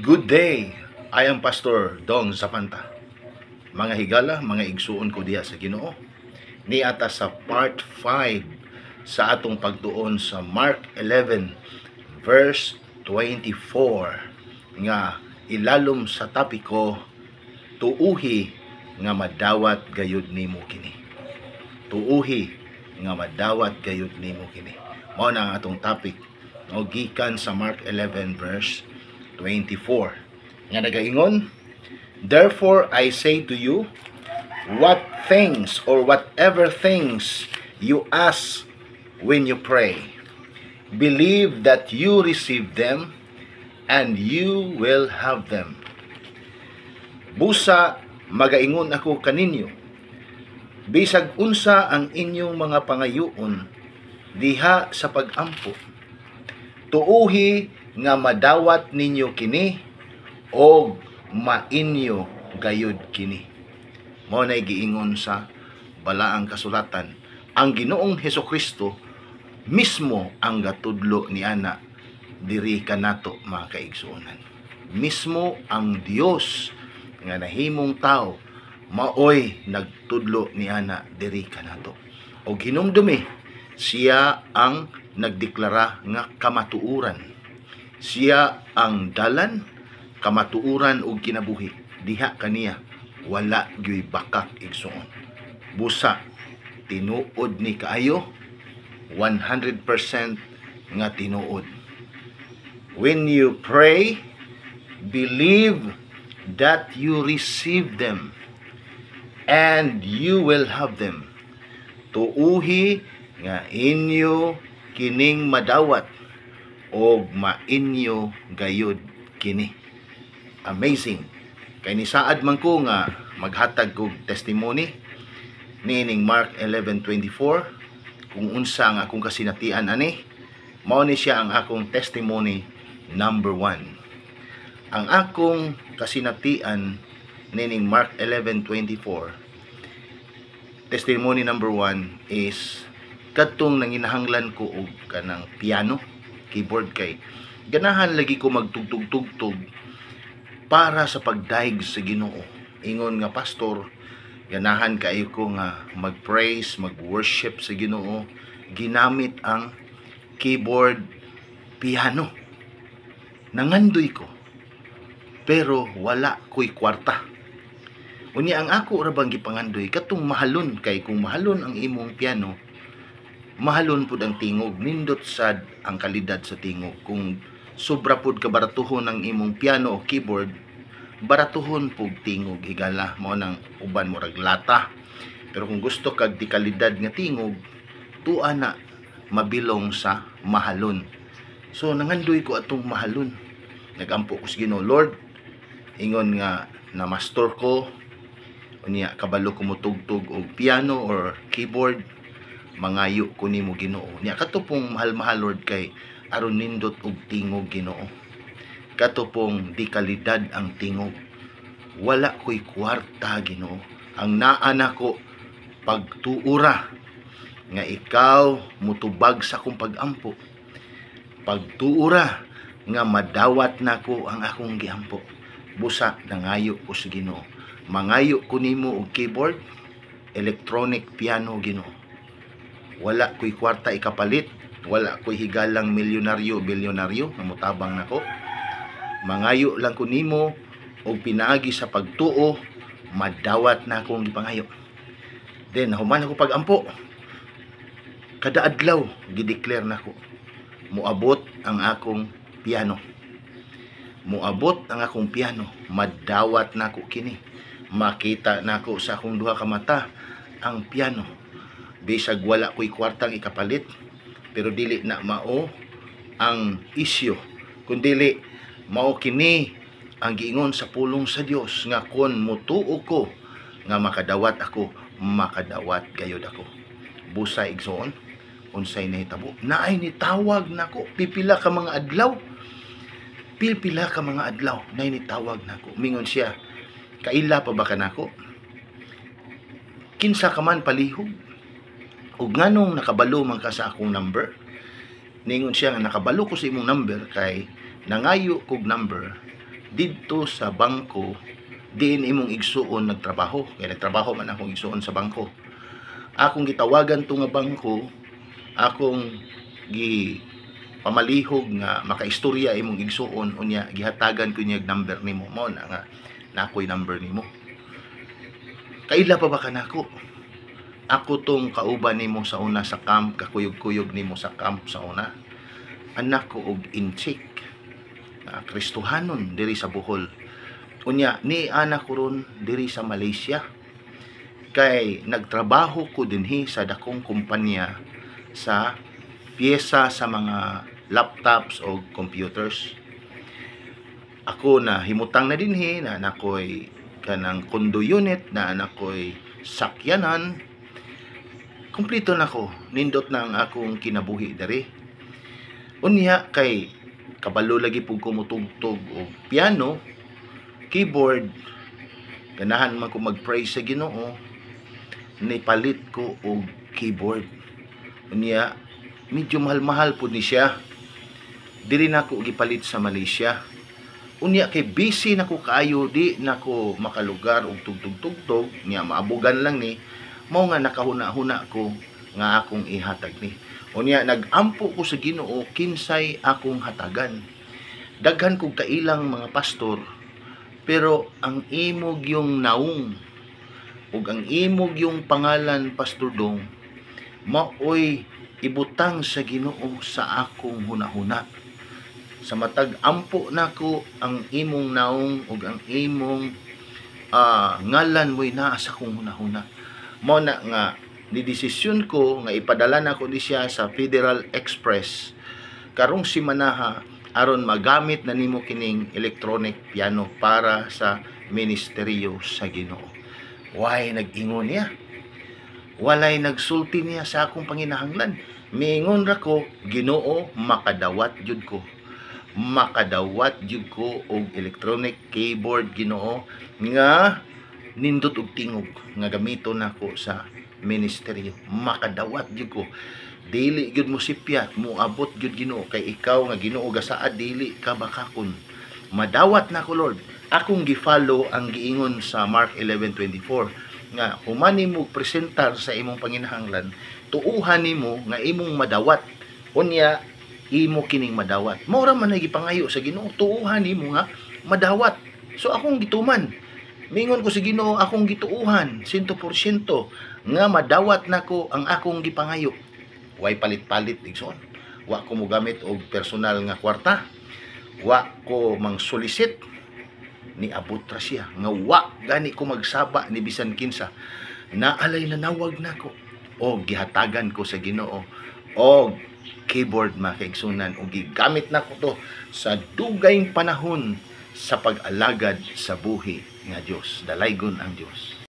Good day. I am Pastor Dong Zapanta. Mga higala, mga igsuon ko diha sa Ginoo. Niata sa part 5 sa atong pagtuon sa Mark 11 verse 24 nga ilalom sa topiko tuuhi nga madawat gayud nimo kini. Tuuhi nga madawat gayud nimo kini. Mao na ang atong topic. O gikan sa Mark 11 verse 24 nga nagaingon, "Therefore I say to you, what things or whatever things you ask when you pray, believe that you receive them and you will have them." Busa magaingon ako kaninyo, bisag unsa ang inyong mga pangayuon diha sa pag-ampo, tuuhi nga madawat ninyo kini o mainyo gayud kini. Mao nay giingon sa balaang kasulatan. Ang Ginoong Hesukristo mismo ang gatudlo ni ana diri kanato, mga kaigsuonan. Mismo ang Dios nga nahimong tao maoy nagtudlo ni ana diri kanato. Og hinumdumi siya ang nagdeklara nga kamatuuran. Siya ang dalan, kamatuuran ug kinabuhi. Diha kaniya wala gyoy bakak igsuon. Busa tinuod ni kaayo, 100% nga tinuod. When you pray, believe that you receive them and you will have them. Tuuhi nga inyo kining madawat o mainyo gayud kini. Amazing. Kay ni saad man ko nga maghatag kog testimony nining Mark 11:24 kung unsa ang akong kasinatian ani. Mao ni siya ang akong testimony number 1. Ang akong kasinatian nining Mark 11:24, testimony number 1 is kadtong nanginahanglan ko og kanang piano, keyboard, kay ganahan lagi ko magtugtog-tugtog para sa pagdaig sa Ginoo. Ingon nga pastor, ganahan kayo ko nga mag-praise, mag-worship sa Ginoo, ginamit ang keyboard, piano. Nangandoy ko, pero wala ko'y kwarta. Unya ang ako ra bang gipangandoy katong mahalon, kay kung mahalon ang imong piano, mahalon pud ang tingog, nindot sad ang kalidad sa tingog. Kung sobra pud ka baratuhon ang imong piano o keyboard, baratuhon pud tingog, higala mao nang uban mo rag lata. Pero kung gusto kag di kalidad nga tingog, tuwa na mabilong sa mahalon. So nangandoy ko atong mahalon. Nagampo ko sa Ginoo, Lord, ingon nga na master ko unya kabalo ko mo tugtog og piano or keyboard, mangayo ko nimo Ginoo. Nya katupong mahal-mahal Lord, kay aron nindot og tingog Ginoo. Katupong di kalidad ang tingog. Wala ko'y kwarta Ginoo. Ang naa nako pagtuura nga ikaw mutubag sa akong pag-ampo. Pagtuura nga madawat nako ang akong giampo. Busa nangayo ko sa Ginoo. Mangayo ko nimo og keyboard, electronic piano Ginoo. Wala ko'y kwarta ikapalit, wala ko'y higalang milyonaryo, bilyonaryo na mutabang nako. Mangayo lang ko nimo og pinaagi sa pagtuo, madawat na akong gipangayo. Then human ako pag-ampo. Kada adlaw gideclare nako, muabot ang akong piano. Muabot ang akong piano, madawat nako kini. Makita nako sa akong duha ka mata ang piano. Bisag wala ko'y kwartang ikapalit, pero dili na mao ang isyo, kundili mao kini ang giingon sa pulong sa Dios nga kon mutuo ko nga makadawat ako, makadawat gayud ako. Busa igsoon, unsay nahitabo? Naay nitawag nako pipila ka mga adlaw. Pipila ka mga adlaw nay nitawag nako. Mingon siya, kaila pa ba kanako? Kinsa ka man palihog? Ug nganong nakabalo man ka sa akong number? Ningon siya nga nakabalo ko sa imong number kay nangayo kog number didto sa bangko diin imong igsuon nagtrabaho, kay nagtrabaho man akong igsuon sa bangko. Akong gitawagan to nga bangko, akong pamalihog nga makaistorya imong igsuon, unya gihatagan ko niya number nimo, mao na nga nakoy number nimo. Kaila pa ba kanako? Ako tong kauban nimo sa una sa camp, kakuyog-kuyog nimo sa camp sa una. Anak ko og inchik na Kristohanon diri sa Bohol. Unya ni anak ko ron diri sa Malaysia. Kay nagtrabaho ko dinhi sa dakong kumpanya sa piyesa sa mga laptops o computers. Ako na himutang na dinhi na nakoy kanang condo unit, na nakoy sakyanan. Kumplito na ko, nindot na ang akong kinabuhi dari. Unya kay kabalo lagi pug kumutugtog og piano, keyboard, ganahan man ko mag-pray sa Ginoo, nipalit ko og keyboard. Unya medyo mahal-mahal po ni siya. Dili na ko gipalit sa Malaysia. Unya kay busy na ko kaayo, di na ko makalugar og tugtog-tugtog, nya maabugan lang ni, mao nga nakahuna-huna ko nga akong ihatag ni. Unya nagampo ko sa Ginoo kinsay akong hatagan. Daghan kog kailang mga pastor, pero ang imog yung naung ug ang imog yung pangalan Pastor Dong, maoy ibutang sa Ginoo sa akong hunahuna. Sa matag ampo nako ang imong naong ug ang imong ngalan mo'y naa sa akong hunahuna. Mao na nga ni desisyon ko nga ipadala nako ni siya sa Federal Express karong simanaha aron magamit na nimo kining electronic piano para sa ministeryo sa Ginoo. Why nag-ingon niya? Walay nagsulti niya sa akong panginahanglan. Miingon ra ko, Ginoo, makadawat jud ko. Makadawat jud ko og electronic keyboard, Ginoo, nga nindot og tingog nga gamiton nako sa ministeryo. Makadawat jud ko. Dili jud mo sipyat, mo abot jud Ginoo, kay ikaw nga Ginoo gasaad dili ka bakakon. Madawat nako Lord. Akong gi-follow ang giingon sa Mark 11:24 nga human nimo presentar sa imong panginahanglan, tuuhan nimo nga imong madawat. Unya imo kining madawat. Mao ra man gipangayo sa Ginoo, tuuhan nimo nga madawat. So akong gituman. Mingon ko sa Ginoo, akong gituuhan 100% nga madawat nako ang akong gipangayo. Way palit-palit igsoon. Wa ko mo gamit og personal nga kwarta. Wa ko mang solicit, ni abot ra siya nga wa gani ko magsaba ni bisan kinsa. Naalay na nawag nako o gihatagan ko sa Ginoo o keyboard makaigsunan o gigamit nako to sa dugayng panahon sa pag-alagad sa buhi nga Dios. Dalaygon ang Dios.